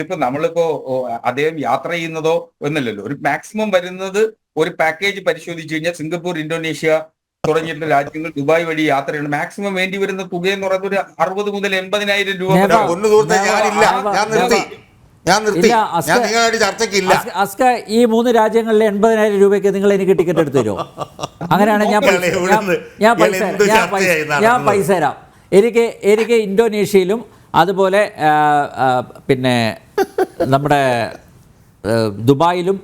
ഇപ്പൊ നമ്മളിപ്പോ അദ്ദേഹം യാത്ര ചെയ്യുന്നതോ എന്നല്ലല്ലോ, ഒരു മാക്സിമം വരുന്നത് ഒരു പാക്കേജ് പരിശോധിച്ചു കഴിഞ്ഞാൽ സിംഗപ്പൂർ, ഇന്തോനേഷ്യ തുടങ്ങിയിട്ടുള്ള രാജ്യങ്ങൾ, ദുബായ് വഴി യാത്രയാണ്. മാക്സിമം വേണ്ടി വരുന്ന തുക എന്ന് പറയുന്നത് ഒരു 60 മുതൽ 80,000 രൂപ. അസ്ക, ഈ 3 രാജ്യങ്ങളിലെ 80,000 രൂപയ്ക്ക് നിങ്ങൾ എനിക്ക് ടിക്കറ്റ് എടുത്തു തരുമോ? അങ്ങനെയാണ് ഞാൻ പൈസ തരാം. എനിക്ക് ഇന്തോനേഷ്യയിലും അതുപോലെ പിന്നെ നമ്മുടെ ദുബായിലും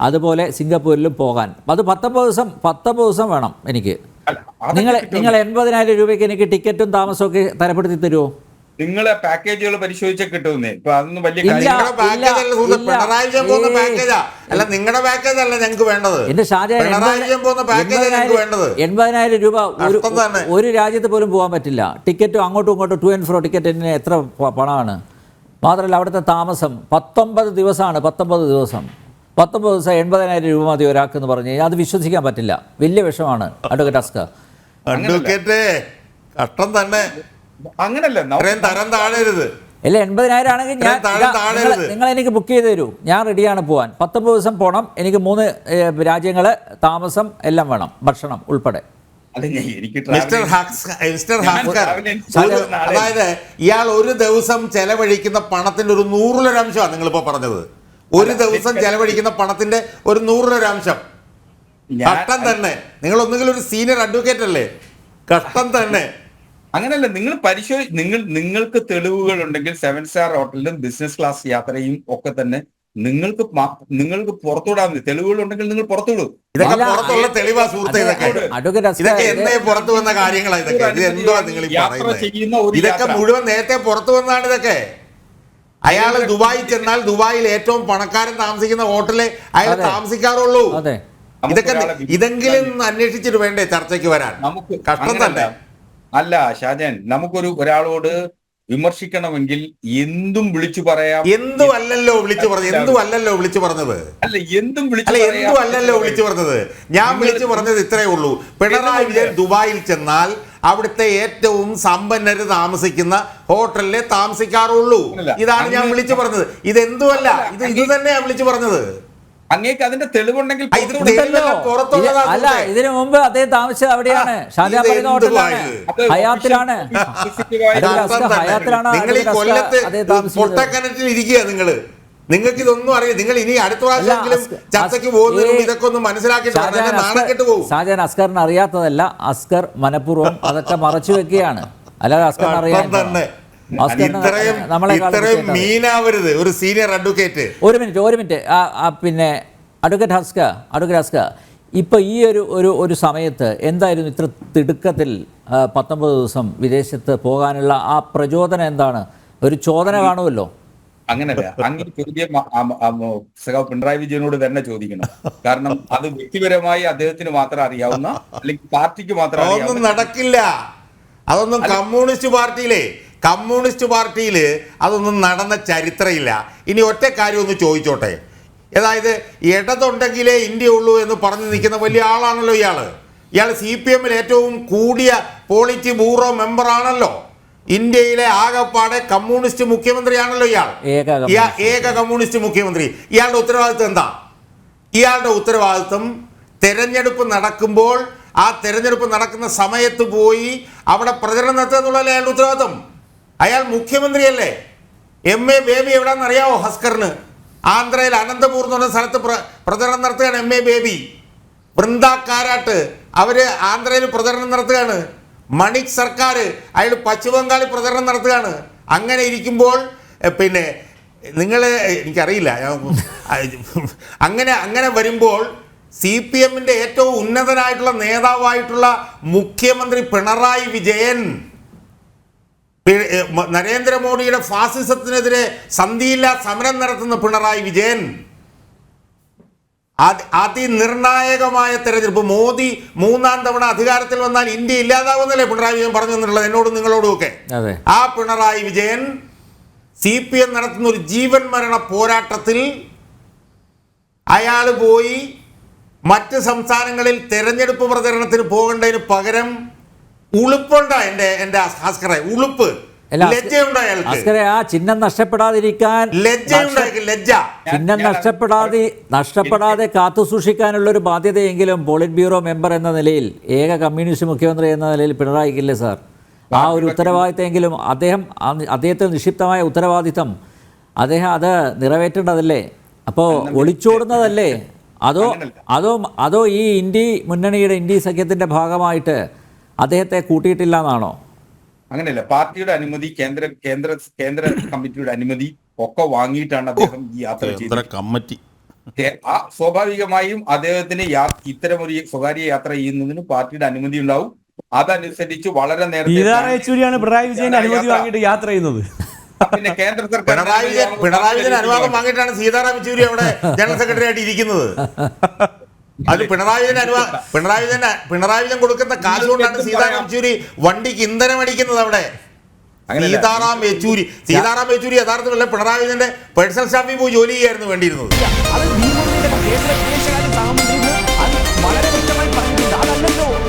അതുപോലെ സിംഗപ്പൂരിലും പോകാൻ. അത് 19 ദിവസം വേണം എനിക്ക്. നിങ്ങൾ 80,000 രൂപയ്ക്ക് എനിക്ക് ടിക്കറ്റും താമസവും ഒക്കെ തരപ്പെടുത്തി തരുമോ? നിങ്ങളെ പാക്കേജുകൾ പരിശോധിച്ചാൽ കിട്ടുന്നേ. ഇപ്പൊ അതൊന്നും വലിയ നിങ്ങളുടെ പാക്കേജ് അല്ല ഞങ്ങൾക്ക് വേണ്ടത്. എന്റെ ഷാജഹാൻ, 80,000 രൂപ ഒരു രാജ്യത്ത് പോലും പോകാൻ പറ്റില്ല. ടിക്കറ്റും അങ്ങോട്ടും ഇങ്ങോട്ടും ടു ആൻഡ് ഫ്രോ ടിക്കറ്റിന് എത്ര പണമാണ്? മാത്രമല്ല അവിടുത്തെ താമസം 19 ദിവസമാണ്. 19 ദിവസം 80,000 രൂപ മതി ഒരാൾക്കെന്ന് പറഞ്ഞു കഴിഞ്ഞാൽ അത് വിശ്വസിക്കാൻ പറ്റില്ല. വലിയ വിഷമാണ് അഡ്വക്കേറ്റ് അസ്ക. കഷ്ടം തന്നെ. അങ്ങനല്ല, തരം താഴരുത്. അല്ല, 80,000 ആണെങ്കിൽ നിങ്ങൾ എനിക്ക് ബുക്ക് ചെയ്ത് തരൂ, ഞാൻ റെഡിയാണ് പോകാൻ. 19 ദിവസം പോകണം. എനിക്ക് 3 രാജ്യങ്ങള് താമസം എല്ലാം വേണം, ഭക്ഷണം ഉൾപ്പെടെ. അതായത് ഇയാൾ ഒരു ദിവസം ചെലവഴിക്കുന്ന പണത്തിന്റെ ഒരു 100% നിങ്ങളിപ്പോ പറഞ്ഞത്. ഒരു ദിവസം ചെലവഴിക്കുന്ന പണത്തിന്റെ ഒരു 100%. കഷ്ടം തന്നെ. നിങ്ങൾ ഒന്നുകിൽ ഒരു സീനിയർ അഡ്വക്കേറ്റ് അല്ലേ? കഷ്ടം തന്നെ. അങ്ങനെയല്ല, നിങ്ങൾ നിങ്ങൾക്ക് തെളിവുകൾ ഉണ്ടെങ്കിൽ 7 സ്റ്റാർ ഹോട്ടലിലും ബിസിനസ് ക്ലാസ് യാത്രയും ഒക്കെ തന്നെ നിങ്ങൾക്ക് പുറത്തുവിടാൻ തെളിവുകൾ ഉണ്ടെങ്കിൽ നിങ്ങൾ പുറത്തുവിടും. ഇതൊക്കെ പുറത്തുള്ള തെളിവാ സുഹൃത്തെ. ഇതൊക്കെ എന്നേ പുറത്തു വന്ന കാര്യങ്ങളാണ് ഇതൊക്കെ. ഇത് എന്തുവാ നിങ്ങൾ ഈ പറയുന്നത്? ഇതൊക്കെ മുഴുവൻ നേരത്തെ പുറത്തു വന്നതാണ് ഇതൊക്കെ. അയാൾ ദുബായിൽ ചെന്നാൽ ദുബായിൽ ഏറ്റവും പണക്കാരൻ താമസിക്കുന്ന ഹോട്ടലിൽ അയാൾ താമസിക്കാറുള്ളൂ. ഇതെങ്കിലും അന്വേഷിച്ചിട്ട് വേണ്ടേ ചർച്ചയ്ക്ക് വരാൻ? കഷ്ടം തന്നെ. അല്ല ഷാജാൻ, ഒരാളോട് വിമർശിക്കണമെങ്കിൽ എന്തും വിളിച്ചു പറയാം. എന്തുമല്ലല്ലോ വിളിച്ചു പറഞ്ഞത്. അല്ല, എന്തും വിളിച്ചു പറഞ്ഞത്. ഞാൻ വിളിച്ചു പറഞ്ഞത് ഇത്രയേ ഉള്ളൂ. പിണറായി വിജയൻ ദുബായിൽ ചെന്നാൽ അവിടുത്തെ ഏറ്റവും സമ്പന്നര് താമസിക്കുന്ന ഹോട്ടലിലെ താമസിക്കാറുള്ളൂ. ഇതാണ് ഞാൻ വിളിച്ചു പറഞ്ഞത്. ഇതെന്തുമല്ല, ഇത് തന്നെയാണ് വിളിച്ചു പറഞ്ഞത്. അങ്ങേക്ക് അതിന്റെ തെളിവുണ്ടെങ്കിൽ അല്ല, ഇതിനു മുമ്പ് അദ്ദേഹം താമസിച്ചത് അവിടെയാണ്, ഷാജഹാൻ പറയുന്ന ഹോട്ടലിലാണ്, ഹയാത്തിലാണ്. നിങ്ങൾ ഈ കൊല്ലത്ത് പൊട്ടക്കിണറ്റിൽ ഇരിക്കുക. നിങ്ങൾക്ക് ഇതൊന്നും അറിയാം. നിങ്ങൾ ഇനി അടുത്ത പ്രാവശ്യമെങ്കിലും ചർച്ചയ്ക്ക് പോകുന്നതിനും ഇതൊക്കെ ഒന്ന് മനസ്സിലാക്കിയിട്ട് നാണക്കെട്ട് പോകും. ഷാജഹാൻ അസ്കറിന് അറിയാത്തതല്ല, അസ്കർ മനഃപൂർവ്വം അതൊക്കെ മറച്ചു വെക്കുകയാണ്. അല്ലാതെ അസ്കറിന് അറിയാൻ ഇത്രയും മീനാവരുത് ഒരു സീനിയർ അഡ്വക്കേറ്റ്. ഒരു മിനിറ്റ്. പിന്നെ അഡ്വക്കേറ്റ് ഹസ്ക, ഇപ്പൊ ഈ ഒരു സമയത്ത് എന്തായിരുന്നു ഇത്ര തിടുക്കത്തിൽ 19 ദിവസം വിദേശത്ത് പോകാനുള്ള ആ പ്രചോദനം എന്താണ്? ഒരു ചോദന കാണുമല്ലോ. അങ്ങനല്ല, അങ്ങനെ ചോദ്യം സഖാവ് പിണറായി വിജയനോട് തന്നെ ചോദിക്കണം. കാരണം അത് വ്യക്തിപരമായി അദ്ദേഹത്തിന് മാത്രം അറിയാവുന്ന, അല്ലെങ്കിൽ പാർട്ടിക്ക് മാത്രം അറിയാവുന്ന. നടക്കില്ല. അതൊന്നും കമ്മ്യൂണിസ്റ്റ് പാർട്ടിയിൽ അതൊന്നും നടന്ന ചരിത്രമില്ല. ഇനി ഒറ്റ കാര്യം ഒന്ന് ചോദിച്ചോട്ടെ. അതായത് ഇടതുണ്ടെങ്കിലേ ഇന്ത്യ ഉള്ളൂ എന്ന് പറഞ്ഞു നിൽക്കുന്ന വലിയ ആളാണല്ലോ ഇയാൾ. CPM ഏറ്റവും കൂടിയ പോളിറ്റ് ബ്യൂറോ മെമ്പറാണല്ലോ. ഇന്ത്യയിലെ ആകെപ്പാടെ കമ്മ്യൂണിസ്റ്റ് മുഖ്യമന്ത്രിയാണല്ലോ ഇയാൾ. ഏക കമ്മ്യൂണിസ്റ്റ് മുഖ്യമന്ത്രി. ഇയാളുടെ ഉത്തരവാദിത്വം എന്താ? ഇയാളുടെ ഉത്തരവാദിത്വം തെരഞ്ഞെടുപ്പ് നടക്കുമ്പോൾ ആ തെരഞ്ഞെടുപ്പ് നടക്കുന്ന സമയത്ത് പോയി അവിടെ പ്രചരണം നടത്തുക എന്നുള്ളതല്ലേ അയാളുടെ ഉത്തരവാദിത്വം. അയാൾ മുഖ്യമന്ത്രിയല്ലേ. MA ബേബി എവിടെയാണെന്ന് അറിയാവോ ഹസ്കറിന്? ആന്ധ്രയിൽ അനന്തപൂർ എന്ന് പറഞ്ഞ സ്ഥലത്ത് പ്രചരണം നടത്തുകയാണ് MA ബേബി. വൃന്ദ കാരാട്ട് അവര് ആന്ധ്രയിൽ പ്രചരണം നടത്തുകയാണ്. മണിക് സർക്കാർ അയാൾ പശ്ചിമ ബംഗാളിൽ പ്രചരണം നടത്തുകയാണ്. അങ്ങനെ ഇരിക്കുമ്പോൾ പിന്നെ എനിക്കറിയില്ല, അങ്ങനെ വരുമ്പോൾ CPMന്റെ ഏറ്റവും ഉന്നതനായിട്ടുള്ള നേതാവായിട്ടുള്ള മുഖ്യമന്ത്രി പിണറായി വിജയൻ നരേന്ദ്രമോദിയുടെ ഫാസിസത്തിനെതിരെ സന്ധിയില്ലാ സമരം നടത്തുന്ന പിണറായി വിജയൻ അതിനിർണായകമായ തെരഞ്ഞെടുപ്പ്. മോദി 3ാം തവണ അധികാരത്തിൽ വന്നാൽ ഇന്ത്യ ഇല്ലാതാവുന്നല്ലേ പിണറായി വിജയൻ പറഞ്ഞു തന്നിട്ടുള്ളത് എന്നോടും നിങ്ങളോടും ഒക്കെ. ആ പിണറായി വിജയൻ CPM നടത്തുന്ന ഒരു ജീവൻ മരണ പോരാട്ടത്തിൽ അയാൾ പോയി മറ്റ് സംസ്ഥാനങ്ങളിൽ തെരഞ്ഞെടുപ്പ് പ്രചരണത്തിന് പോകേണ്ടതിന് പകരം ഉളുപ്പുണ്ട എൻ്റെ ഭാസ്കറെ, ഉളുപ്പ് ലജ്ജയുണ്ടോ അയാൾക്ക്? അസ്കരെ, ആ ചിഹ്നം നഷ്ടപ്പെടാതിരിക്കാൻ ലജ്ജ ചിഹ്നം നഷ്ടപ്പെടാതെ കാത്തു സൂക്ഷിക്കാനുള്ളൊരു ബാധ്യതയെങ്കിലും പോളിറ്റ് ബ്യൂറോ മെമ്പർ എന്ന നിലയിൽ, ഏക കമ്മ്യൂണിസ്റ്റ് മുഖ്യമന്ത്രി എന്ന നിലയിൽ പിണറായിക്കില്ലേ സാർ? ആ ഒരു ഉത്തരവാദിത്തമെങ്കിലും അദ്ദേഹത്തിന് നിക്ഷിപ്തമായ ഉത്തരവാദിത്തം അദ്ദേഹം അത് നിറവേറ്റേണ്ടതല്ലേ? അപ്പോൾ ഒളിച്ചോടുന്നതല്ലേ? അതോ ഈ ഇന്ത്യ സഖ്യത്തിൻ്റെ ഭാഗമായിട്ട് അദ്ദേഹത്തെ കൂട്ടിയിട്ടില്ല എന്നാണോ? അങ്ങനെയല്ല. പാർട്ടിയുടെ അനുമതി, കേന്ദ്ര കമ്മിറ്റിയുടെ അനുമതി ഒക്കെ വാങ്ങിയിട്ടാണ് അദ്ദേഹം ഈ യാത്ര ചെയ്തത്. കമ്മിറ്റി സ്വാഭാവികമായും അദ്ദേഹത്തിന് ഇത്തരമൊരു സ്വകാര്യ യാത്ര ചെയ്യുന്നതിന് പാർട്ടിയുടെ അനുമതി ഉണ്ടാവും. അതനുസരിച്ച് വളരെ നേരത്തെ യെച്ചൂരിയാണ് പിണറായി വിജയന്റെ അനുമതി വാങ്ങിയിട്ട് യാത്ര ചെയ്യുന്നത്. പിന്നെ കേന്ദ്ര സർക്കാർ പിണറായി വിജയൻ അനുവാദം വാങ്ങിയിട്ടാണ് സീതാറാം യെച്ചൂരി അവിടെ ജനറൽ സെക്രട്ടറി ആയിട്ട് ഇരിക്കുന്നത്. അത് പിണറായി വിജയൻ കൊടുക്കുന്ന കാശ് കൊണ്ടാണ് സീതാറാം യെച്ചൂരി വണ്ടിക്ക് ഇന്ധനം അടിക്കുന്നത് അവിടെ. സീതാറാം യെച്ചൂരി യഥാർത്ഥത്തിലുള്ള പിണറായി വിജയന്റെ പേഴ്സണൽ സ്റ്റാഫിൽ പോയി ജോലി ചെയ്യായിരുന്നു വേണ്ടിയിരുന്നത്.